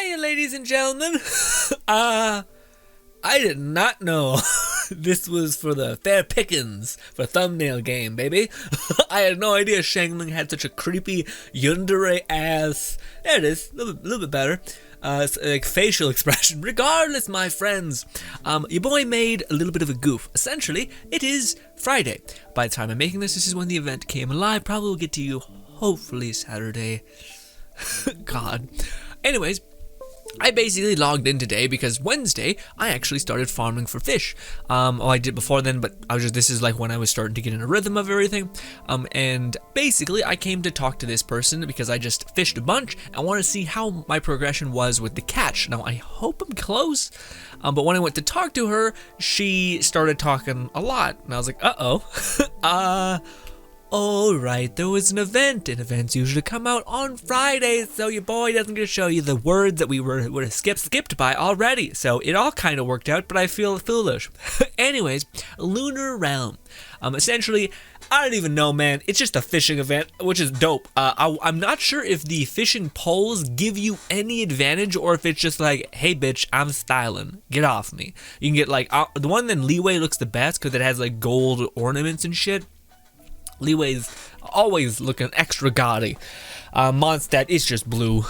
Hi, ladies and gentlemen. I did not know this was for the fair pickings for thumbnail game, baby. I had no idea Shangling had such a creepy yandere ass. There it is, a little bit better. It's like facial expression. Regardless, my friends, your boy made a little bit of a goof. Essentially, it is Friday. By the time I'm making this is when the event came live. Probably will get to you hopefully Saturday. God. Anyways, I basically logged in today because Wednesday I actually started farming for fish. I did before then, but this is like when I was starting to get in a rhythm of everything. And basically I came to talk to this person because I just fished a bunch. I want to see how my progression was with the catch. Now I hope I'm close. But when I went to talk to her, she started talking a lot, and I was like, alright, there was an event, and events usually come out on Fridays, so your boy doesn't get to show you the words that we were skipped by already, so it all kind of worked out, but I feel foolish. Anyways, Lunar Realm. Essentially, I don't even know, man, it's just a fishing event, which is dope. I'm not sure if the fishing poles give you any advantage, or if it's just like, hey bitch, I'm styling, get off me. You can get like, the one in Leeway looks the best, because it has like gold ornaments and shit. Leeway's always looking extra gaudy. Mondstadt is just blue.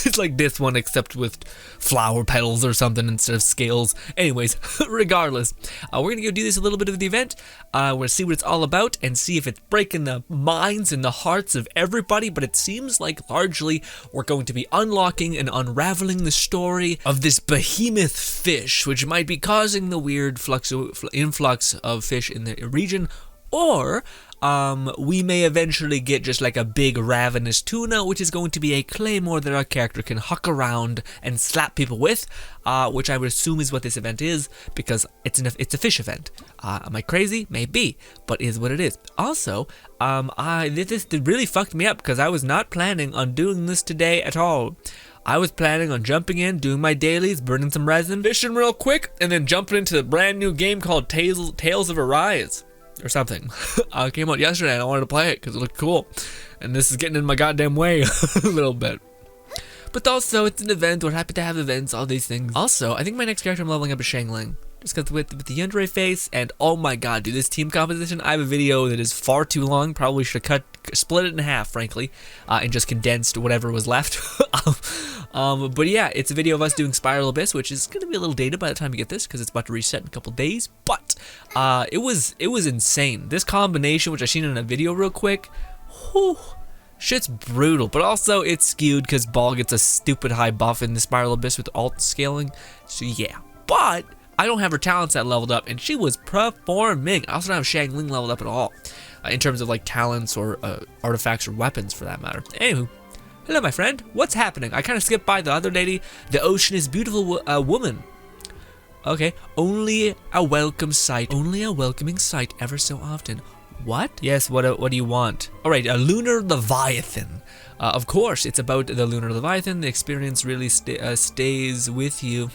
It's like this one, except with flower petals or something instead of scales. Anyways, regardless, we're gonna go do this a little bit of the event. We're gonna see what it's all about and see if it's breaking the minds and the hearts of everybody. But it seems like largely we're going to be unlocking and unraveling the story of this behemoth fish, which might be causing the weird influx of fish in the region, or we may eventually get just like a big ravenous tuna, which is going to be a claymore that our character can huck around and slap people with, which I would assume is what this event is, because it's a fish event. Am I crazy? Maybe, but is what it is. Also, this really fucked me up because I was not planning on doing this today at all. I was planning on jumping in, doing my dailies, burning some resin, fishing real quick, and then jumping into the brand new game called Tales of Arise. Or something. It came out yesterday and I wanted to play it because it looked cool. And this is getting in my goddamn way a little bit. But also, it's an event. We're happy to have events, all these things. Also, I think my next character I'm leveling up is Shangling. Just because with the yandere face, and oh my god, dude, this team composition, I have a video that is far too long. Probably should have split it in half, frankly, and just condensed whatever was left. But yeah, it's a video of us doing Spiral Abyss, which is going to be a little dated by the time you get this, because it's about to reset in a couple days. But it was insane. This combination, which I seen in a video real quick, whew, shit's brutal. But also, it's skewed because Ball gets a stupid high buff in the Spiral Abyss with alt scaling. So yeah, but I don't have her talents that leveled up, and she was performing. I also don't have Shangling leveled up at all, in terms of like talents or artifacts or weapons for that matter. Anywho, hello my friend, what's happening? I kind of skipped by the other lady. The ocean is beautiful, woman. Okay, only a welcome sight. Only a welcoming sight ever so often. What? Yes, what do you want? Alright, a Lunar Leviathan. Of course, it's about the Lunar Leviathan. The experience really stays with you.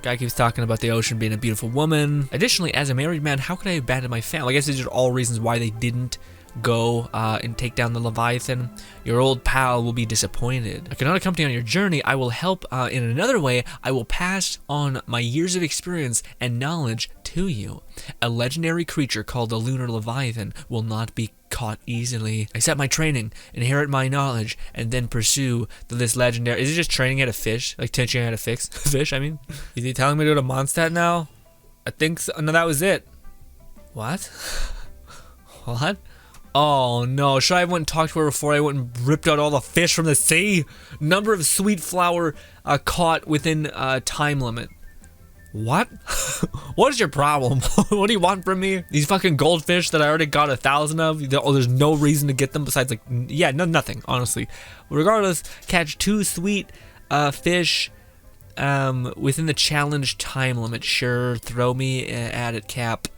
Guy keeps talking about the ocean being a beautiful woman. Additionally, as a married man, how could I abandon my family? I guess these are all reasons why they didn't go and take down the Leviathan. Your old pal will be disappointed. I cannot accompany on your journey. I will help in another way. I will pass on my years of experience and knowledge to you. A legendary creature called the Lunar Leviathan will not be caught easily. Accept my training, inherit my knowledge, and then pursue this legendary... Is it just training how to fish? Like teaching how to fish, I mean? Is he telling me to go to Mondstadt now? I think so. No, that was it. What? What? Oh no, should I have went and talked to her before I went and ripped out all the fish from the sea? Number of sweet flower caught within time limit. What? What is your problem? What do you want from me? These fucking goldfish that I already got 1,000 of? Oh, there's no reason to get them besides like, yeah, nothing, honestly. Regardless, catch 2 sweet fish within the challenge time limit. Sure, throw me at it, Cap.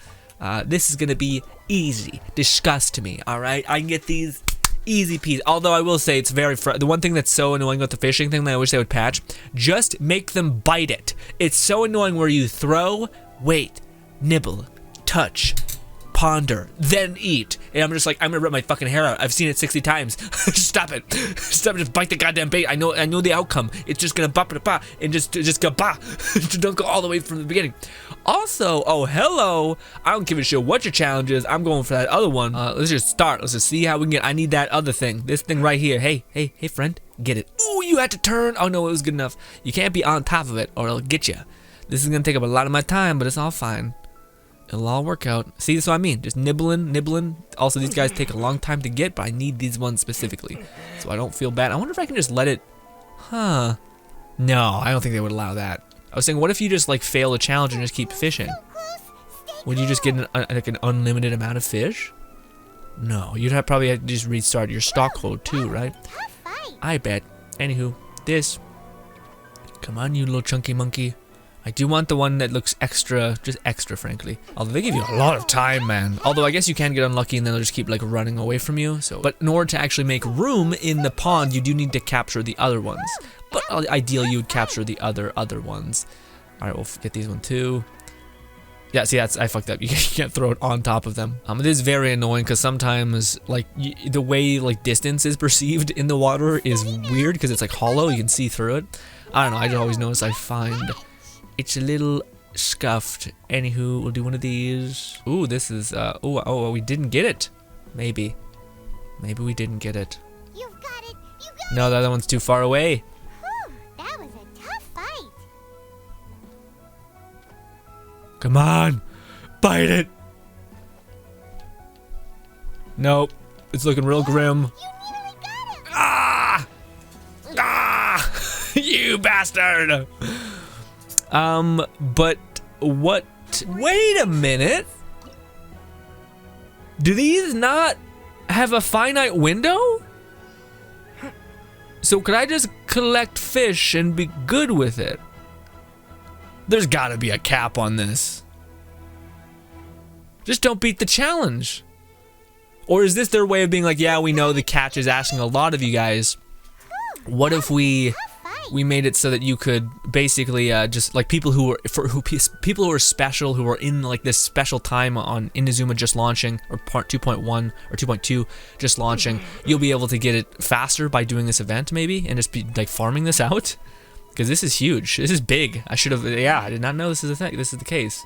This is gonna be easy. Disgust me, alright? I can get these easy peasy. Although I will say it's very the one thing that's so annoying about the fishing thing that I wish they would patch, just make them bite it. It's so annoying where you throw, wait, nibble, touch, ponder, then eat. And I'm just like, I'm gonna rip my fucking hair out. I've seen it 60 times. Stop it. Stop it. Just bite the goddamn bait. I know the outcome. It's just gonna bop it ba and just go ba. Don't go all the way from the beginning. Also, oh hello. I don't give a shit what your challenge is. I'm going for that other one. Let's just start. Let's just see how we can get. I need that other thing. This thing right here. Hey, friend, get it. Ooh, you had to turn. Oh no, it was good enough. You can't be on top of it or it'll get you. This is gonna take up a lot of my time, but it's all fine. It'll all work out. See, that's what I mean. Just nibbling. Also, these guys take a long time to get, but I need these ones specifically, so I don't feel bad. I wonder if I can just let it. Huh? No, I don't think they would allow that. I was saying, what if you just like fail a challenge and just keep fishing? Would you just get like an unlimited amount of fish? No, you'd probably have to just restart your stock hold too, right? I bet. Anywho, this. Come on, you little chunky monkey. I do want the one that looks extra, just extra, frankly. Although they give you a lot of time, man. Although I guess you can get unlucky and then they'll just keep like running away from you. So, but in order to actually make room in the pond, you do need to capture the other ones. But ideally, you would capture the other ones. All right, we'll get these one too. Yeah, see, I fucked up. You can't throw it on top of them. It is very annoying because sometimes, like, the way like distance is perceived in the water is weird because it's like hollow. You can see through it. I don't know. I just always notice I find it's a little scuffed. Anywho, we'll do one of these. Ooh, this is oh, we didn't get it. Maybe we didn't get it. You've got it. No, the other one's too far away. Whew, that was a tough fight. Come on, bite it. Nope, it's looking real grim. You nearly got him. Ah! You bastard! But what? Wait a minute. Do these not have a finite window? So could I just collect fish and be good with it? There's gotta be a cap on this. Just don't beat the challenge. Or is this their way of being like, yeah, we know the catch is asking a lot of you guys. What if we made it so that you could basically just like people who are special, who are in like this special time on Inazuma just launching, or part 2.1 or 2.2 just launching, you'll be able to get it faster by doing this event maybe and just be like farming this out, because this is huge. This is big. I should have. Yeah, I did not know this is a thing. This is the case.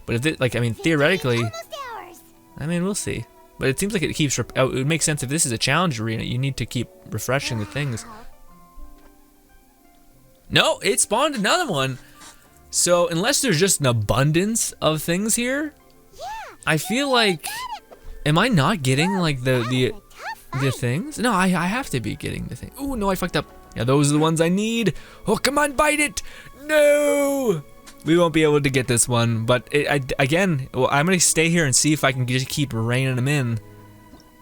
But if it, like, I mean, theoretically, I mean, we'll see. But it seems like it keeps. It would make sense if this is a challenge arena. You need to keep refreshing the things. No, it spawned another one. So unless there's just an abundance of things here, I feel like, am I not getting like the things? No, I have to be getting the thing. Ooh, no, I fucked up. Yeah, those are the ones I need. Oh, come on, bite it. No, we won't be able to get this one. But again, well, I'm gonna stay here and see if I can just keep reining them in.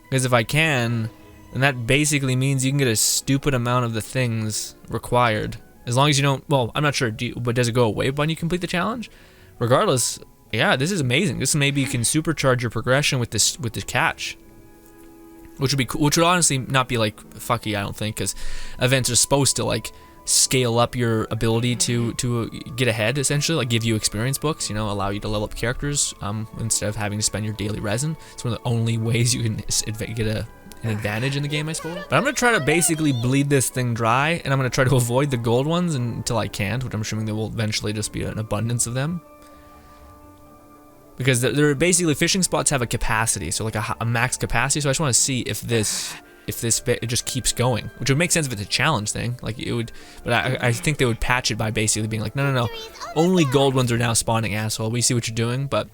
Because if I can, then that basically means you can get a stupid amount of the things required. As long as you don't, well, I'm not sure, but does it go away when you complete the challenge? Regardless, yeah, this is amazing. This maybe you can supercharge your progression with this catch, which would be cool. Which would honestly not be like fucky, I don't think, because events are supposed to like scale up your ability to get ahead, essentially, like give you experience books, you know, allow you to level up characters instead of having to spend your daily resin. It's one of the only ways you can get an advantage in the game, I suppose. But I'm gonna try to basically bleed this thing dry, and I'm gonna try to avoid the gold ones until I can, which I'm assuming there will eventually just be an abundance of them. Because they're basically, fishing spots have a capacity, so like a max capacity. So I just want to see if it just keeps going, which would make sense if it's a challenge thing. Like it would, but I think they would patch it by basically being like, no, only gold ones are now spawning, asshole. We see what you're doing, but.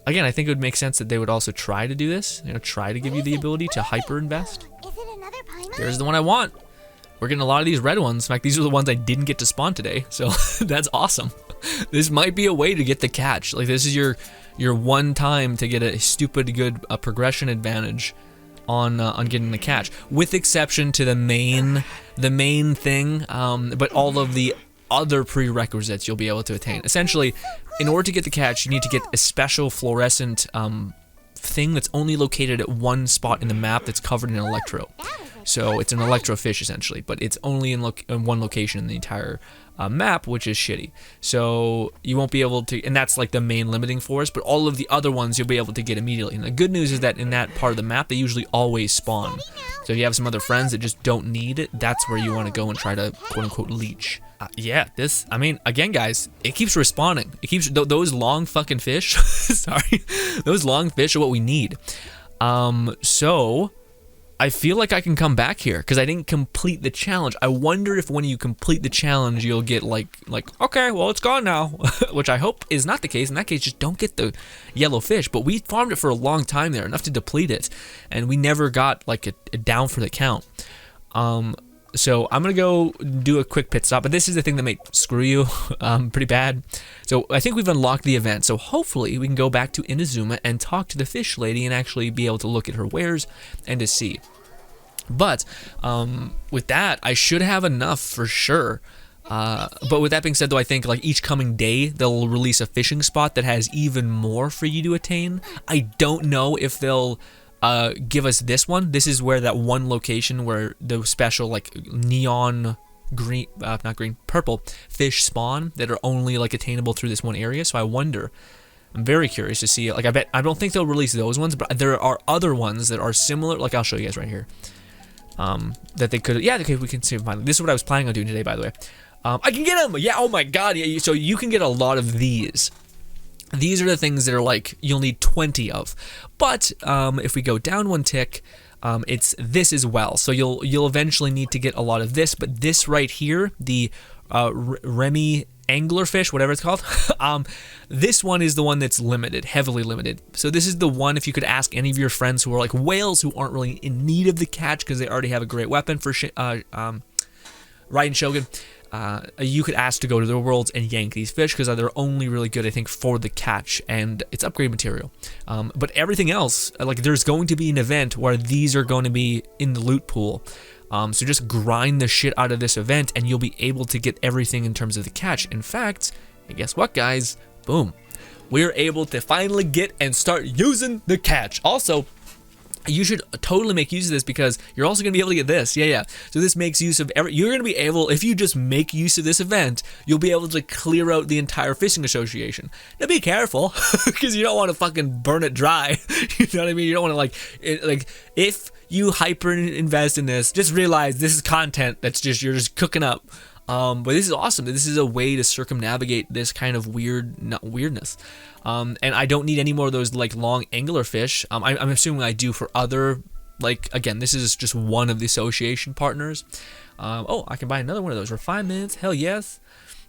Again, I think it would make sense that they would also try to do this, you know, try to give you the ability to hyper invest. There's the one I want. We're getting a lot of these red ones. In fact, these are the ones I didn't get to spawn today, so that's awesome. This might be a way to get the catch. Like this is your one time to get a stupid good progression advantage on getting the catch, with exception to the main thing. But all of the other prerequisites you'll be able to attain. Essentially, in order to get the catch, you need to get a special fluorescent thing that's only located at one spot in the map that's covered in an electro. So it's an electrofish essentially, but it's only in one location in the entire map, which is shitty. So you won't be able to, and that's like the main limiting force, but all of the other ones you'll be able to get immediately. And the good news is that in that part of the map, they usually always spawn. So if you have some other friends that just don't need it, that's where you want to go and try to quote-unquote leech. Yeah, I mean, again, guys, it keeps respawning. It keeps, those long fucking fish, sorry, those long fish are what we need. So I feel like I can come back here because I didn't complete the challenge. I wonder if when you complete the challenge, you'll get like, okay, well, it's gone now, which I hope is not the case. In that case, just don't get the yellow fish. But we farmed it for a long time there, enough to deplete it, and we never got like a down for the count. So I'm gonna go do a quick pit stop, but this is the thing that might screw you pretty bad. So I think we've unlocked the event, so hopefully we can go back to Inazuma and talk to the fish lady and actually be able to look at her wares and to see. But with that, I should have enough for sure. But with that being said, though, I think like each coming day they'll release a fishing spot that has even more for you to attain. I don't know if they'll give us this one. This is where that one location where the special like neon green, not green, purple fish spawn that are only like attainable through this one area. So I wonder. I'm very curious to see. Like I don't think they'll release those ones, but there are other ones that are similar. Like I'll show you guys right here. That they could, yeah, okay, we can see finally. This is what I was planning on doing today, by the way. I can get them. Yeah. Oh my God. Yeah. So you can get a lot of these. These are the things that are like you'll need 20 of, but if we go down one tick, it's this as well. So you'll eventually need to get a lot of this, but this right here, the Remy anglerfish, whatever it's called, this one is the one that's limited, heavily limited. So this is the one, if you could ask any of your friends who are like whales who aren't really in need of the catch because they already have a great weapon for Raiden Shogun. You could ask to go to their worlds and yank these fish because they're only really good, I think, for the catch and it's upgrade material. But everything else, like there's going to be an event where these are going to be in the loot pool. So just grind the shit out of this event and you'll be able to get everything in terms of the catch. In fact, guess what, guys? Boom. We're able to finally get and start using the catch. Also, you should totally make use of this because you're also going to be able to get this. Yeah. So this makes use of you're going to be able, if you just make use of this event, you'll be able to clear out the entire fishing association. Now be careful because you don't want to fucking burn it dry. You know what I mean? You don't want to like if you hyper invest in this, just realize this is content that's just, you're just cooking up. But this is awesome. This is a way to circumnavigate this kind of weirdness. And I don't need any more of those like long anglerfish. I'm assuming I do for other, like, again, this is just one of the association partners. Oh, I can buy another one of those for 5 minutes. Hell yes.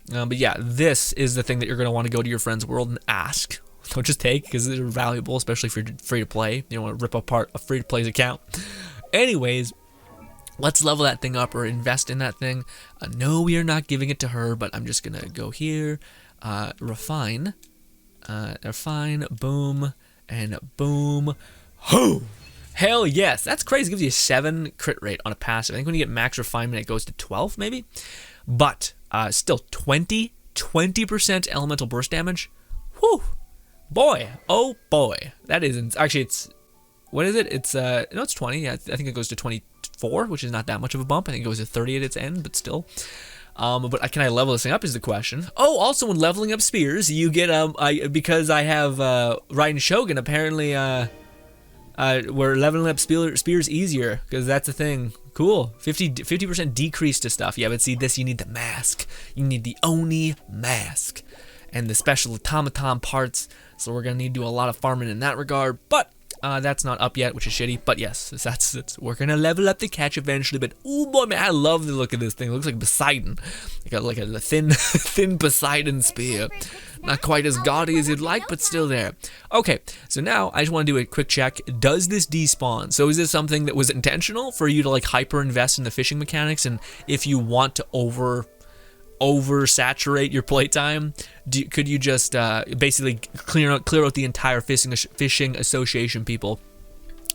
But yeah, this is the thing that you're going to want to go to your friend's world and ask. Don't just take because they're valuable, especially if you're free to play. You don't want to rip apart a free to play account. Anyways, let's level that thing up or invest in that thing. No, we are not giving it to her, but I'm just going to go here, refine, boom, and boom. Ho! Hell yes. That's crazy. It gives you a 7 crit rate on a passive. I think when you get max refinement, it goes to 12 maybe. But still 20% elemental burst damage. Whew. Boy. Oh boy. That isn't, actually it's, what is it? It's, no, it's 20. Yeah, I think it goes to 24, which is not that much of a bump. I think it goes to 30 at its end, but still. But can I level this thing up is the question. Oh, also when leveling up spears, you get, because I have, Raiden Shogun, apparently, we're leveling up spears easier, because that's a thing. Cool. 50% decrease to stuff. Yeah, but see, this, you need the mask. You need the Oni mask. And the special automaton parts, so we're going to need to do a lot of farming in that regard, but that's not up yet, which is shitty. But yes, that's we're gonna level up the catch eventually. But oh boy, man, I love the look of this thing. It looks like Poseidon, like a thin Poseidon spear. Not quite as gaudy as you'd like, but still there. Okay, so now I just want to do a quick check. Does this despawn? So is this something that was intentional for you to like hyper invest in the fishing mechanics? And if you want to oversaturate your playtime, could you just basically clear out the entire fishing association people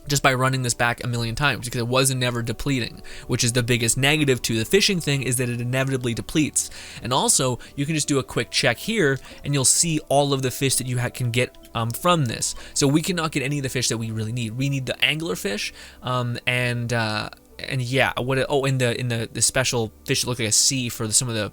just by running this back a million times, because it wasn't never depleting, which is the biggest negative to the fishing thing, is that it inevitably depletes. And also you can just do a quick check here and you'll see all of the fish that you can get from this. So we cannot get any of the fish that we really need. We need the anglerfish and And yeah, in the special fish, it looked like a C for some of the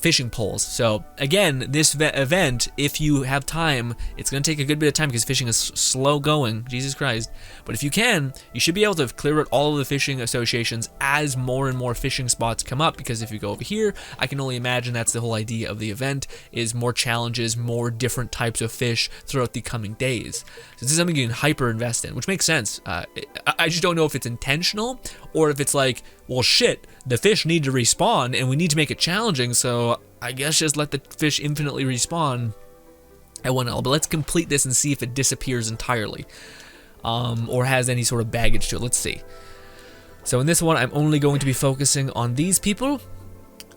fishing poles. So again, this event, if you have time, it's going to take a good bit of time because fishing is slow going, Jesus Christ. But if you can, you should be able to clear out all of the fishing associations as more and more fishing spots come up, because if you go over here, I can only imagine that's the whole idea of the event, is more challenges, more different types of fish throughout the coming days. So this is something you can hyper invest in, which makes sense. I just don't know if it's intentional or if it's like, well, shit, the fish need to respawn and we need to make it challenging, so I guess just let the fish infinitely respawn at 1L. But let's complete this and see if it disappears entirely, or has any sort of baggage to it. Let's see. So in this one, I'm only going to be focusing on these people.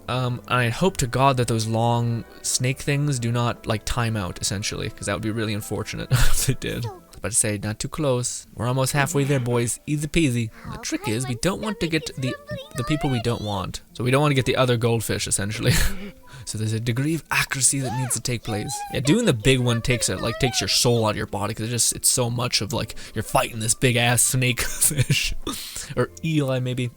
I hope to God that those long snake things do not like time out, essentially, because that would be really unfortunate if they did. About to say, not too close. We're almost halfway there, boys. Easy peasy. The trick is, we don't want to get the people we don't want. So we don't want to get the other goldfish, essentially. So there's a degree of accuracy that needs to take place. Yeah, doing the big one takes your soul out of your body, because it's so much of like you're fighting this big ass snake fish or eel, maybe.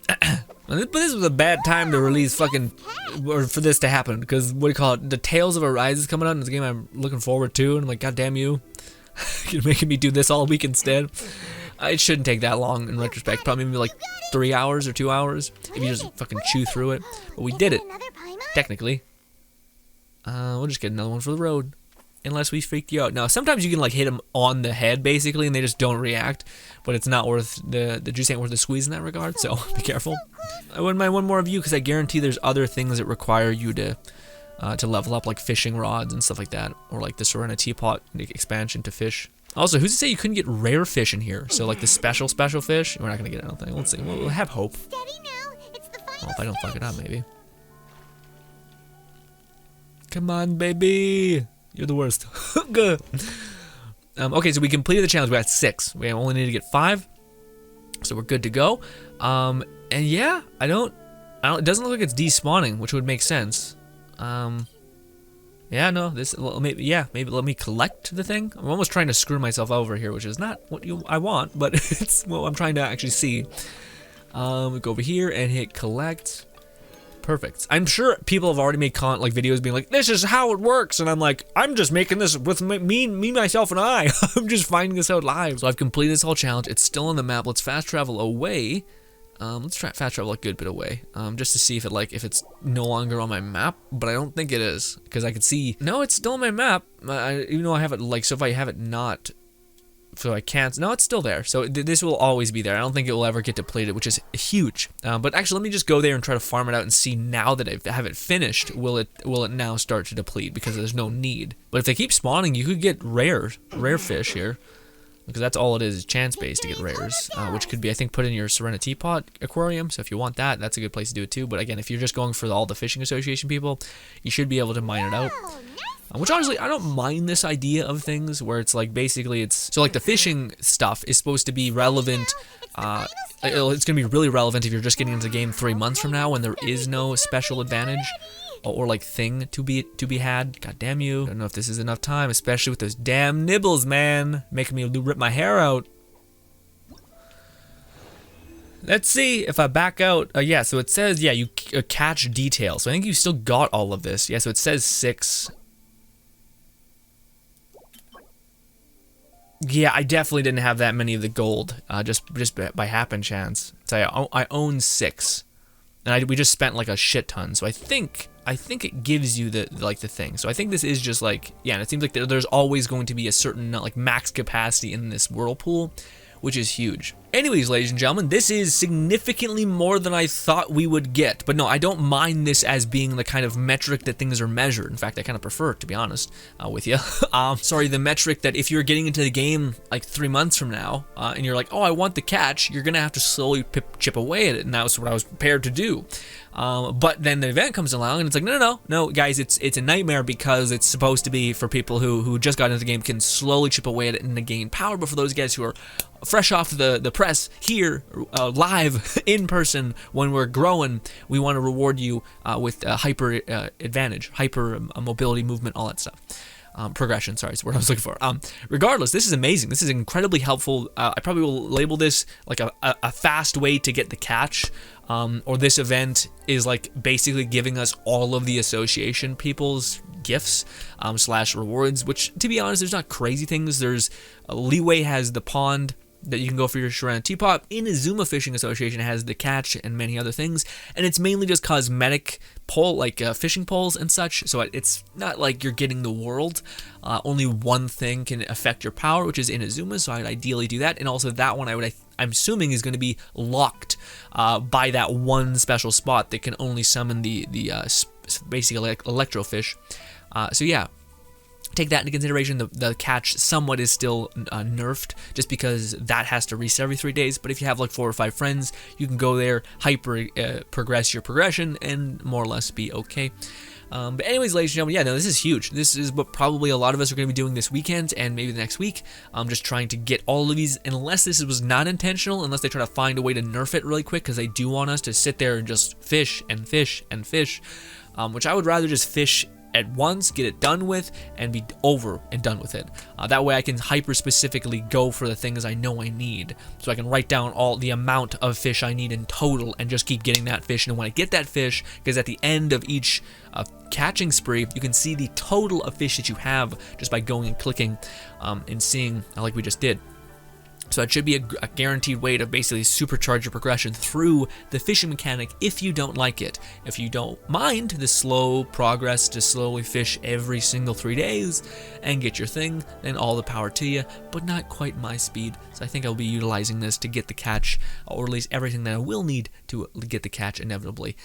But this was a bad time to release or for this to happen, because what do you call it? The Tales of Arise is coming out, and it's a game I'm looking forward to, and I'm like, God damn you. You're making me do this all week instead. It shouldn't take that long in retrospect. Probably maybe like 3 hours or 2 hours if you just fucking chew through it. But we did it, technically. We'll just get another one for the road, unless we freaked you out. Now, sometimes you can like hit them on the head basically, and they just don't react. But it's not worth the juice ain't worth the squeeze in that regard. So be careful. I wouldn't mind one more of you, because I guarantee there's other things that require you to level up, like fishing rods and stuff like that, or like the Serena teapot expansion to fish. Also, who's to say you couldn't get rare fish in here? So like the special fish, we're not gonna get it, I don't think. Let's see, we'll have hope. Well, if I don't fuck it up, maybe. Come on, baby, you're the worst. Good. Okay, so we completed the challenge. We got 6. We only need to get 5, so we're good to go. And yeah, it doesn't look like it's despawning, which would make sense. Yeah, no, maybe let me collect the thing. I'm almost trying to screw myself over here, which is not what I want, but it's what I'm trying to actually see. Go over here and hit collect. Perfect. I'm sure people have already made videos being like, this is how it works, and I'm like, I'm just making this with me, myself, and I. I'm just finding this out live. So I've completed this whole challenge. It's still on the map. Let's fast travel away. Let's try fast travel a good bit away, just to see if it's no longer on my map, but I don't think it is, because I could see, no, it's still on my map, even though I have it, so if I have it not, so I can't, no, it's still there, so this will always be there. I don't think it will ever get depleted, which is huge. But actually, let me just go there and try to farm it out and see, now that I have it finished, will it now start to deplete, because there's no need. But if they keep spawning, you could get rare fish here. Because that's all it is chance-based to get rares, which could be, I think, put in your Serena Teapot aquarium. So if you want that, that's a good place to do it too. But again, if you're just going for all the fishing association people, you should be able to mine it out. Which honestly, I don't mind this idea of things where it's like, basically so like the fishing stuff is supposed to be relevant. It's going to be really relevant if you're just getting into the game 3 months from now when there is no special advantage or like thing to be had. God damn you. I don't know if this is enough time, especially with those damn nibbles, man. Making me rip my hair out. Let's see if I back out. Yeah, so it says, yeah, you catch details. So I think you still got all of this. Yeah, so it says 6. Yeah, I definitely didn't have that many of the gold, just by happen chance. So I own 6. And we just spent like a shit ton. So I think it gives you the thing. So I think this is just like, yeah, and it seems like there's always going to be a certain like max capacity in this whirlpool, which is huge. Anyways, ladies and gentlemen, this is significantly more than I thought we would get. But no, I don't mind this as being the kind of metric that things are measured. In fact, I kind of prefer it, to be honest with you. Sorry, the metric that if you're getting into the game like 3 months from now, and you're like, oh, I want the catch, you're gonna have to slowly chip away at it, and that's what I was prepared to do. But then the event comes along, and it's like, no, guys, it's a nightmare, because it's supposed to be for people who just got into the game, can slowly chip away at it and gain power. But for those guys who are fresh off the press here, live in person, when we're growing, we want to reward you with hyper advantage, hyper mobility, movement, all that stuff. Progression, sorry, is the word I was looking for. Regardless, this is amazing. This is incredibly helpful. I probably will label this like a fast way to get the catch. Or this event is like basically giving us all of the association people's gifts slash rewards, which, to be honest, there's not crazy things. There's Leeway has the pond that you can go for your Sharana teapot. Inazuma Fishing Association has the catch and many other things, and it's mainly just cosmetic pole, like fishing poles and such, so it's not like you're getting the world. Only one thing can affect your power, which is Inazuma, so I'd ideally do that, and also that one I'm assuming is going to be locked by that one special spot that can only summon the basically like electrofish. So yeah, take that into consideration. The catch somewhat is still nerfed, just because that has to reset every 3 days. But if you have like 4 or 5 friends, you can go there, hyper progress your progression, and more or less be okay. But anyways, ladies and gentlemen, yeah, no, this is huge. This is what probably a lot of us are going to be doing this weekend and maybe the next week. I'm just trying to get all of these, unless this was not intentional, unless they try to find a way to nerf it really quick, because they do want us to sit there and just fish and fish and fish, which I would rather just fish at once, get it done with, and be over and done with it. That way I can hyper specifically go for the things I know I need. So I can write down all the amount of fish I need in total and just keep getting that fish. And when I get that fish, because at the end of each catching spree, you can see the total of fish that you have just by going and clicking and seeing, like we just did. So it should be a guaranteed way to basically supercharge your progression through the fishing mechanic if you don't like it. If you don't mind the slow progress to slowly fish every single 3 days and get your thing, then all the power to you, but not quite my speed. So I think I'll be utilizing this to get the catch, or at least everything that I will need to get the catch inevitably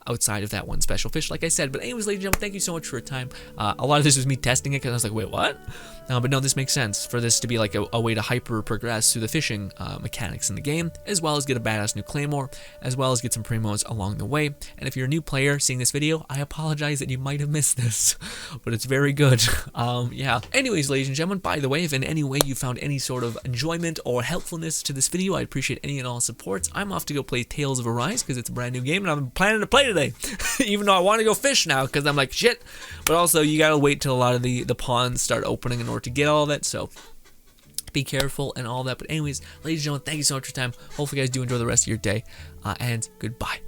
outside of that one special fish, like I said. But anyways, ladies and gentlemen, thank you so much for your time. A lot of this was me testing it, because I was like, wait, what? But no, this makes sense for this to be like a way to hyper progress through the fishing mechanics in the game, as well as get a badass new claymore, as well as get some primos along the way. And if you're a new player seeing this video, I apologize that you might have missed this, but it's very good. Yeah. Anyways, ladies and gentlemen, by the way, if in any way you found any sort of enjoyment or helpfulness to this video, I'd appreciate any and all supports. I'm off to go play Tales of Arise, because it's a brand new game, and I'm planning to play today, even though I want to go fish now, because I'm like, shit. But also, you gotta wait till a lot of the ponds start opening in order to get all that, so be careful and all that. But anyways, ladies and gentlemen, thank you so much for your time. Hopefully you guys do enjoy the rest of your day, and goodbye.